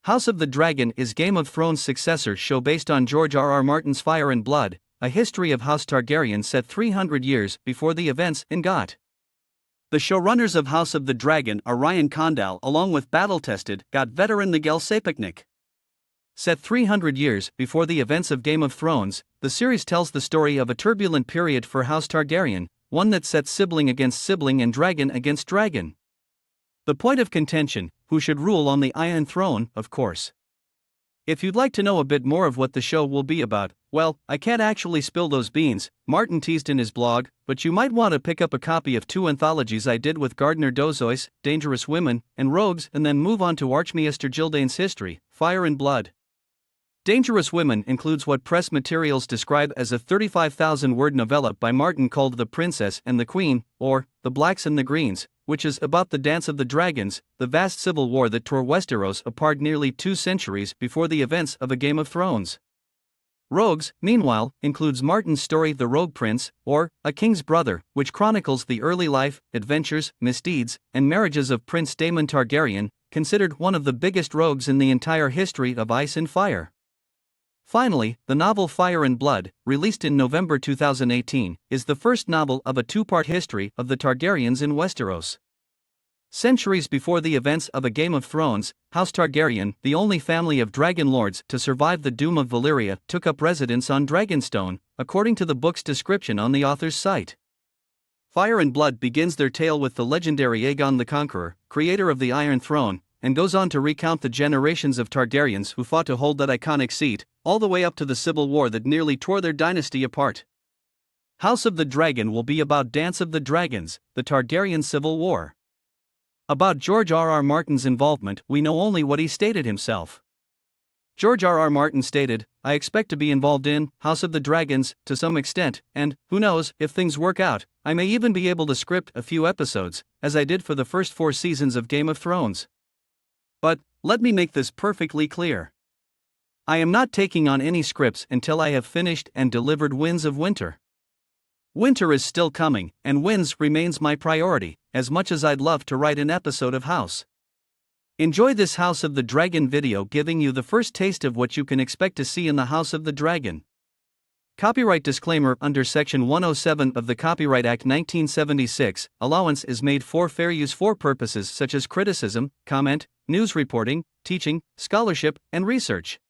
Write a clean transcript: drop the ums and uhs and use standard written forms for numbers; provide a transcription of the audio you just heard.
House of the Dragon is Game of Thrones' successor show based on George R.R. Martin's Fire and Blood, a history of House Targaryen set 300 years before the events in GOT. The showrunners of House of the Dragon are Ryan Condal along with battle-tested GOT veteran Miguel Sapochnik. Set 300 years before the events of Game of Thrones, the series tells the story of a turbulent period for House Targaryen, one that sets sibling against sibling and dragon against dragon. The point of contention: who should rule on the Iron Throne, of course. If you'd like to know a bit more of what the show will be about, well, I can't actually spill those beans, Martin teased in his blog, but you might want to pick up a copy of 2 anthologies I did with Gardner Dozois, Dangerous Women, and Rogues, and then move on to Archmaester Gildane's history, Fire and Blood. Dangerous Women includes what press materials describe as a 35,000-word novella by Martin called The Princess and the Queen, or The Blacks and the Greens, which is about the Dance of the Dragons, the vast civil war that tore Westeros apart nearly 2 centuries before the events of A Game of Thrones. Rogues, meanwhile, includes Martin's story The Rogue Prince, or A King's Brother, which chronicles the early life, adventures, misdeeds, and marriages of Prince Daemon Targaryen, considered one of the biggest rogues in the entire history of Ice and Fire. Finally, the novel Fire and Blood, released in November 2018, is the first novel of a 2-part history of the Targaryens in Westeros. Centuries before the events of A Game of Thrones, House Targaryen, the only family of dragon lords to survive the doom of Valyria, took up residence on Dragonstone, according to the book's description on the author's site. Fire and Blood begins their tale with the legendary Aegon the Conqueror, creator of the Iron Throne, and goes on to recount the generations of Targaryens who fought to hold that iconic seat, all the way up to the civil war that nearly tore their dynasty apart. House of the Dragon will be about Dance of the Dragons, the Targaryen Civil War. About George R.R. Martin's involvement, we know only what he stated himself. George R.R. Martin stated, "I expect to be involved in House of the Dragons to some extent, and, who knows, if things work out, I may even be able to script a few episodes, as I did for the first 4 seasons of Game of Thrones." But, let me make this perfectly clear. I am not taking on any scripts until I have finished and delivered Winds of Winter. Winter is still coming, and Winds remains my priority, as much as I'd love to write an episode of House. Enjoy this House of the Dragon video giving you the first taste of what you can expect to see in the House of the Dragon. Copyright disclaimer: under Section 107 of the Copyright Act 1976, allowance is made for fair use for purposes such as criticism, comment, news reporting, teaching, scholarship, and research.